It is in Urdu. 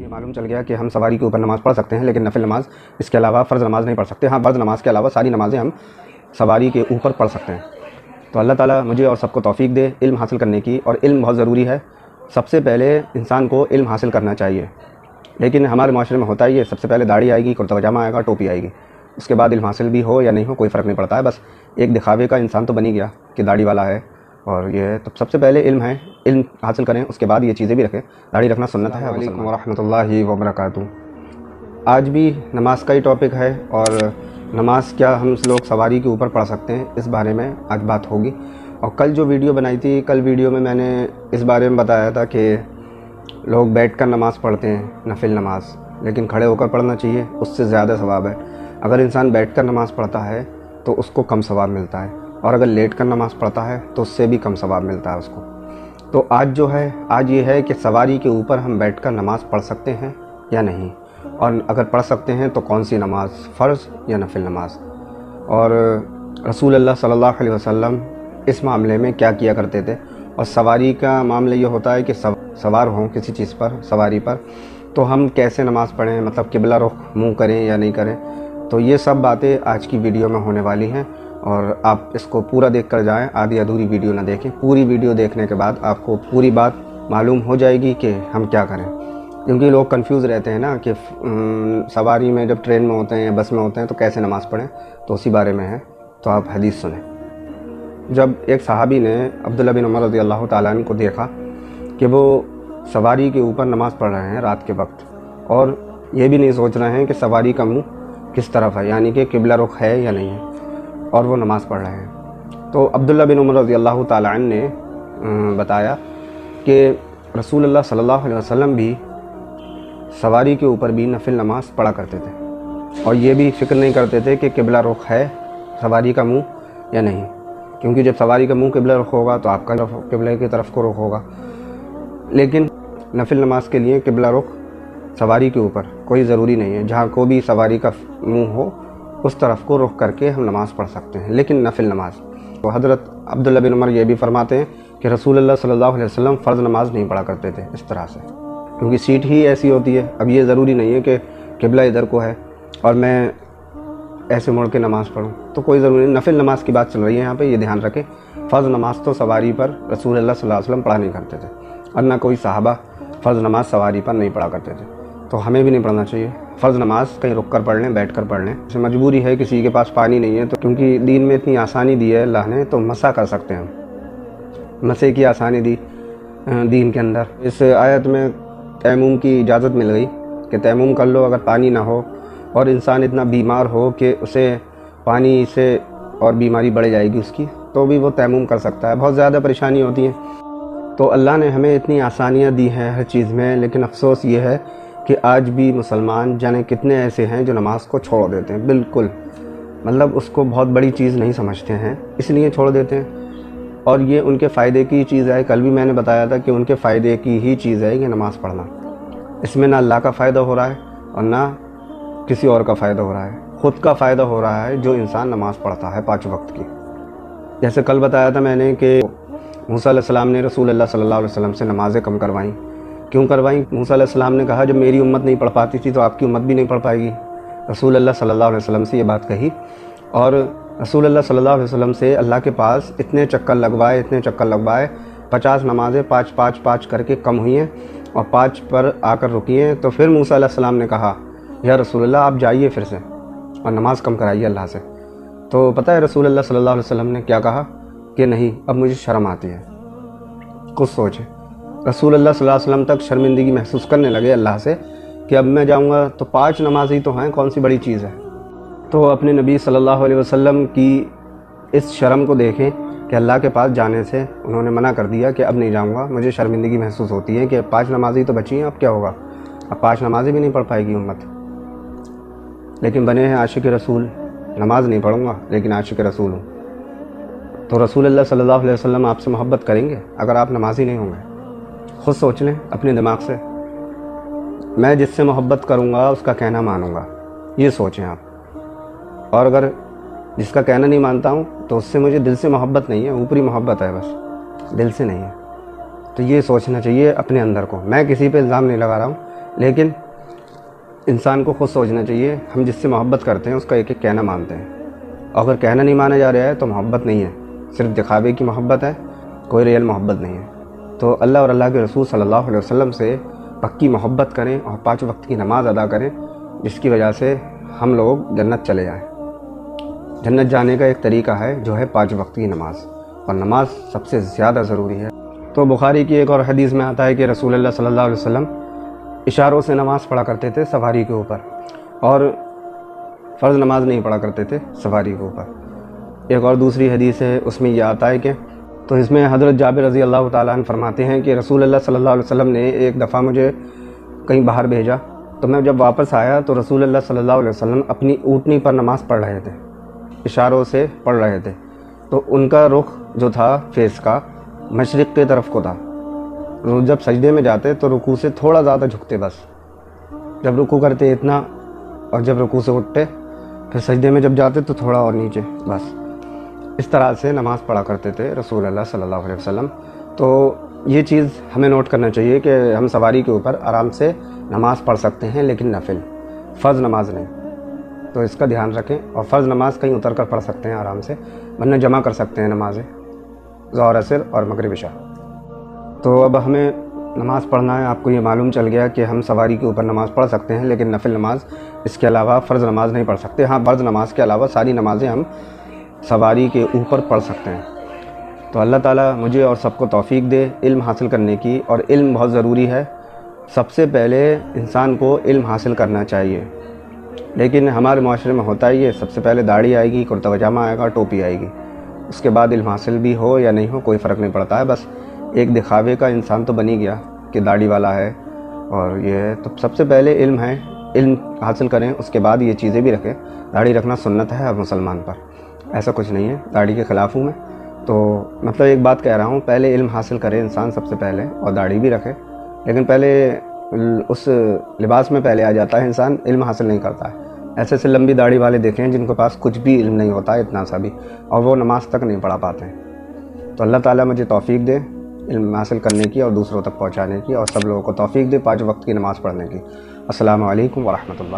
معلوم چل گیا کہ ہم سواری کے اوپر نماز پڑھ سکتے ہیں، لیکن نفل نماز اس کے علاوہ فرض نماز نہیں پڑھ سکتے۔ ہاں، فرض نماز کے علاوہ ساری نمازیں ہم سواری کے اوپر پڑھ سکتے ہیں۔ تو اللہ تعالیٰ مجھے اور سب کو توفیق دے علم حاصل کرنے کی، اور علم بہت ضروری ہے۔ سب سے پہلے انسان کو علم حاصل کرنا چاہیے، لیکن ہمارے معاشرے میں ہوتا ہی ہے، سب سے پہلے داڑھی آئے گی، کرتا پاجامہ آئے گا، ٹوپی آئے گی، اس کے بعد علم حاصل بھی ہو یا نہیں ہو کوئی فرق نہیں پڑتا ہے، بس ایک دکھاوے کا انسان تو بن ہی گیا کہ داڑھی والا ہے اور یہ ہے۔ تو سب سے پہلے علم ہے، علم حاصل کریں، اس کے بعد یہ چیزیں بھی رکھیں۔ داڑھی رکھنا سنت ہے۔ السلام علیکم ورحمۃ اللہ وبرکاتہ۔ آج بھی نماز کا ہی ٹاپک ہے، اور نماز کیا ہم لوگ سواری کے اوپر پڑھ سکتے ہیں، اس بارے میں آج بات ہوگی۔ اور کل جو ویڈیو بنائی تھی، کل ویڈیو میں نے اس بارے میں بتایا تھا کہ لوگ بیٹھ کر نماز پڑھتے ہیں، نفل نماز، لیکن کھڑے ہو کر پڑھنا چاہیے، اس سے زیادہ ثواب ہے۔ اگر انسان بیٹھ کر نماز پڑھتا ہے تو اس کو کم ثواب ملتا ہے، اور اگر لیٹ کر نماز پڑھتا ہے تو اس سے بھی کم ثواب ملتا ہے اس کو۔ تو آج یہ ہے کہ سواری کے اوپر ہم بیٹھ کر نماز پڑھ سکتے ہیں یا نہیں، اور اگر پڑھ سکتے ہیں تو کون سی نماز، فرض یا نفل نماز، اور رسول اللہ صلی اللہ علیہ وسلم اس معاملے میں کیا کیا کرتے تھے۔ اور سواری کا معاملہ یہ ہوتا ہے کہ سوار ہوں کسی چیز پر، سواری پر، تو ہم کیسے نماز پڑھیں، مطلب قبلہ رخ منہ کریں یا نہیں کریں۔ تو یہ سب باتیں آج کی ویڈیو میں ہونے والی ہیں، اور آپ اس کو پورا دیکھ کر جائیں، آدھی ادھوری ویڈیو نہ دیکھیں۔ پوری ویڈیو دیکھنے کے بعد آپ کو پوری بات معلوم ہو جائے گی کہ ہم کیا کریں، کیونکہ لوگ کنفیوز رہتے ہیں نا کہ سواری میں جب ٹرین میں ہوتے ہیں یا بس میں ہوتے ہیں تو کیسے نماز پڑھیں، تو اسی بارے میں ہے۔ تو آپ حدیث سنیں۔ جب ایک صحابی نے عبداللہ بن عمر رضی اللہ تعالیٰ عنہ کو دیکھا کہ وہ سواری کے اوپر نماز پڑھ رہے ہیں رات کے وقت، اور یہ بھی نہیں سوچ رہے ہیں کہ سواری کا منہ کس طرف ہے، یعنی کہ قبلہ رخ ہے یا نہیں ہے، اور وہ نماز پڑھ رہے ہیں، تو عبداللہ بن عمر رضی اللہ تعالیٰ عنہ نے بتایا کہ رسول اللہ صلی اللہ علیہ وسلم بھی سواری کے اوپر بھی نفل نماز پڑھا کرتے تھے، اور یہ بھی فکر نہیں کرتے تھے کہ قبلہ رخ ہے سواری کا منہ یا نہیں، کیونکہ جب سواری کا منہ قبلہ رخ ہوگا تو آپ کا قبلے کی طرف کو رخ ہوگا۔ لیکن نفل نماز کے لیے قبلہ رخ سواری کے اوپر کوئی ضروری نہیں ہے، جہاں کو بھی سواری کا منہ ہو اس طرف کو رخ کر کے ہم نماز پڑھ سکتے ہیں، لیکن نفل نماز۔ تو حضرت عبداللہ بن عمر یہ بھی فرماتے ہیں کہ رسول اللہ صلی اللہ علیہ وسلم فرض نماز نہیں پڑھا کرتے تھے اس طرح سے، کیونکہ سیٹ ہی ایسی ہوتی ہے۔ اب یہ ضروری نہیں ہے کہ قبلہ ادھر کو ہے اور میں ایسے مڑ کے نماز پڑھوں، تو کوئی ضروری نہیں۔ نفل نماز کی بات چل رہی ہے یہاں پہ، یہ دھیان رکھیں۔ فرض نماز تو سواری پر رسول اللہ صلی اللہ علیہ وسلم پڑھا نہیں کرتے تھے، اور نہ کوئی صحابہ فرض نماز سواری پر نہیں پڑھا کرتے تھے، تو ہمیں بھی نہیں پڑھنا چاہیے۔ فرض نماز کہیں رک کر پڑھ لیں، بیٹھ کر پڑھ لیں۔ جیسے مجبوری ہے، کسی کے پاس پانی نہیں ہے، تو کیونکہ دین میں اتنی آسانی دی ہے اللہ نے، تو مسح کر سکتے ہیں ہم، مسح کی آسانی دی دین کے اندر۔ اس آیت میں تیمم کی اجازت مل گئی کہ تیمم کر لو اگر پانی نہ ہو، اور انسان اتنا بیمار ہو کہ اسے پانی سے اور بیماری بڑھ جائے گی اس کی، تو بھی وہ تیمم کر سکتا ہے۔ بہت زیادہ پریشانی ہوتی ہے، تو اللہ نے ہمیں اتنی آسانیاں دی ہیں ہر چیز میں، لیکن افسوس یہ ہے کہ آج بھی مسلمان جانے کتنے ایسے ہیں جو نماز کو چھوڑ دیتے ہیں، بالکل مطلب اس کو بہت بڑی چیز نہیں سمجھتے ہیں، اس لیے چھوڑ دیتے ہیں، اور یہ ان کے فائدے کی چیز ہے۔ کل بھی میں نے بتایا تھا کہ ان کے فائدے کی ہی چیز ہے یہ نماز پڑھنا، اس میں نہ اللہ کا فائدہ ہو رہا ہے اور نہ کسی اور کا فائدہ ہو رہا ہے، خود کا فائدہ ہو رہا ہے جو انسان نماز پڑھتا ہے 5 وقت کی۔ جیسے کل بتایا تھا میں نے کہ موسیٰ علیہ السلام نے رسول اللہ صلی اللہ علیہ وسلم سے نمازیں کم کروائیں۔ کیوں کروائیں؟ موسیٰ علیہ السلام نے کہا جب میری امت نہیں پڑھ پاتی تھی تو آپ کی امت بھی نہیں پڑھ پائے گی۔ رسول اللہ صلی اللہ علیہ وسلم سے یہ بات کہی، اور رسول اللہ صلی اللہ علیہ وسلم سے اللہ کے پاس اتنے چکر لگوائے 50 نمازیں 5 کر کے کم ہوئی ہیں، اور 5 پر آ کر رکی ہیں۔ تو پھر موسیٰ علیہ السلام نے کہا یا رسول اللہ آپ جائیے پھر سے اور نماز کم کرائیے اللہ سے۔ تو پتہ ہے رسول اللہ صلی اللہ علیہ وسلم نے کیا کہا کہ نہیں، اب مجھے شرم آتی ہے۔ کچھ سوچیں، رسول اللہ صلی اللہ علیہ وسلم تک شرمندگی محسوس کرنے لگے اللہ سے کہ اب میں جاؤں گا تو 5 نماز ہی تو ہیں، کون سی بڑی چیز ہے۔ تو اپنے نبی صلی اللہ علیہ وسلم کی اس شرم کو دیکھیں کہ اللہ کے پاس جانے سے انہوں نے منع کر دیا کہ اب نہیں جاؤں گا، مجھے شرمندگی محسوس ہوتی ہے کہ 5 نمازیں تو بچی ہیں، اب کیا ہوگا، اب 5 نمازیں بھی نہیں پڑھ پائے گی امت۔ لیکن بنے ہیں عاشق رسول، نماز نہیں پڑھوں گا لیکن عاشق رسول ہوں۔ تو رسول اللہ صلی اللہ علیہ وسلم آپ سے محبت کریں گے اگر آپ نمازی نہیں ہوں گے؟ خود سوچ لیں اپنے دماغ سے، میں جس سے محبت کروں گا اس کا کہنا مانوں گا، یہ سوچیں آپ۔ اور اگر جس کا کہنا نہیں مانتا ہوں تو اس سے مجھے دل سے محبت نہیں ہے، اوپری محبت ہے بس، دل سے نہیں ہے۔ تو یہ سوچنا چاہیے اپنے اندر کو۔ میں کسی پہ الزام نہیں لگا رہا ہوں، لیکن انسان کو خود سوچنا چاہیے، ہم جس سے محبت کرتے ہیں اس کا ایک ایک کہنا مانتے ہیں، اگر کہنا نہیں مانا جا رہا ہے تو محبت نہیں ہے، صرف دکھاوے کی محبت ہے، کوئی ریئل محبت نہیں ہے۔ تو اللہ اور اللہ کے رسول صلی اللہ علیہ وسلم سے پکی محبت کریں اور 5 وقت کی نماز ادا کریں، جس کی وجہ سے ہم لوگ جنت چلے جائیں۔ جنت جانے کا ایک طریقہ ہے جو ہے 5 وقت کی نماز، اور نماز سب سے زیادہ ضروری ہے۔ تو بخاری کی ایک اور حدیث میں آتا ہے کہ رسول اللہ صلی اللہ علیہ وسلم اشاروں سے نماز پڑھا کرتے تھے سواری کے اوپر، اور فرض نماز نہیں پڑھا کرتے تھے سواری کے اوپر۔ ایک اور دوسری حدیث ہے، اس میں یہ آتا ہے کہ تو اس میں حضرت جابر رضی اللہ تعالیٰ عنہ فرماتے ہیں کہ رسول اللہ صلی اللہ علیہ وسلم نے ایک دفعہ مجھے کہیں باہر بھیجا، تو میں جب واپس آیا تو رسول اللہ صلی اللہ علیہ وسلم اپنی اونٹنی پر نماز پڑھ رہے تھے، اشاروں سے پڑھ رہے تھے، تو ان کا رخ جو تھا فیس کا مشرق کی طرف کو تھا۔ وہ جب سجدے میں جاتے تو رکوع سے تھوڑا زیادہ جھکتے، بس جب رکوع کرتے اتنا، اور جب رکوع سے اٹھتے پھر سجدے میں جب جاتے تو تھوڑا اور نیچے، بس اس طرح سے نماز پڑھا کرتے تھے رسول اللہ صلی اللہ علیہ وسلم۔ تو یہ چیز ہمیں نوٹ کرنا چاہیے کہ ہم سواری کے اوپر آرام سے نماز پڑھ سکتے ہیں، لیکن نفل، فرض نماز نہیں۔ تو اس کا دھیان رکھیں، اور فرض نماز کہیں اتر کر پڑھ سکتے ہیں آرام سے، ورنہ جمع کر سکتے ہیں نمازیں ظہر عصر اور مغرب عشاء۔ تو اب ہمیں نماز پڑھنا ہے، آپ کو یہ معلوم چل گیا کہ ہم سواری کے اوپر نماز پڑھ سکتے ہیں، لیکن نفل نماز اس کے علاوہ فرض نماز نہیں پڑھ سکتے۔ ہاں، فرض نماز کے علاوہ ساری نمازیں ہم سواری کے اوپر پڑھ سکتے ہیں۔ تو اللہ تعالیٰ مجھے اور سب کو توفیق دے علم حاصل کرنے کی، اور علم بہت ضروری ہے۔ سب سے پہلے انسان کو علم حاصل کرنا چاہیے، لیکن ہمارے معاشرے میں ہوتا ہی ہے، سب سے پہلے داڑھی آئے گی، کرتا پاجامہ آئے گا، ٹوپی آئے گی، اس کے بعد علم حاصل بھی ہو یا نہیں ہو کوئی فرق نہیں پڑتا ہے، بس ایک دکھاوے کا انسان تو بن ہی گیا کہ داڑھی والا ہے اور یہ ہے۔ تو سب سے پہلے علم ہے، علم حاصل کریں، اس کے بعد یہ چیزیں بھی رکھیں۔ داڑھی رکھنا سنت ہے اب مسلمان پر، ایسا کچھ نہیں ہے، داڑھی کے خلاف ہوں میں۔ تو مطلب ایک بات کہہ رہا ہوں، پہلے علم حاصل کرے انسان سب سے پہلے، اور داڑھی بھی رکھے، لیکن پہلے اس لباس میں پہلے آ جاتا ہے انسان، علم حاصل نہیں کرتا ہے۔ ایسے ایسے لمبی داڑھی والے دیکھیں جن کے پاس کچھ بھی علم نہیں ہوتا ہے، اتنا سا بھی، اور وہ نماز تک نہیں پڑھا پاتے ہیں۔ تو اللہ تعالیٰ مجھے توفیق دے علم حاصل کرنے کی اور دوسروں تک پہنچانے کی، اور سب لوگوں کو توفیق دے 5 وقت کی نماز پڑھنے کی۔ السلام علیکم ورحمۃ اللہ۔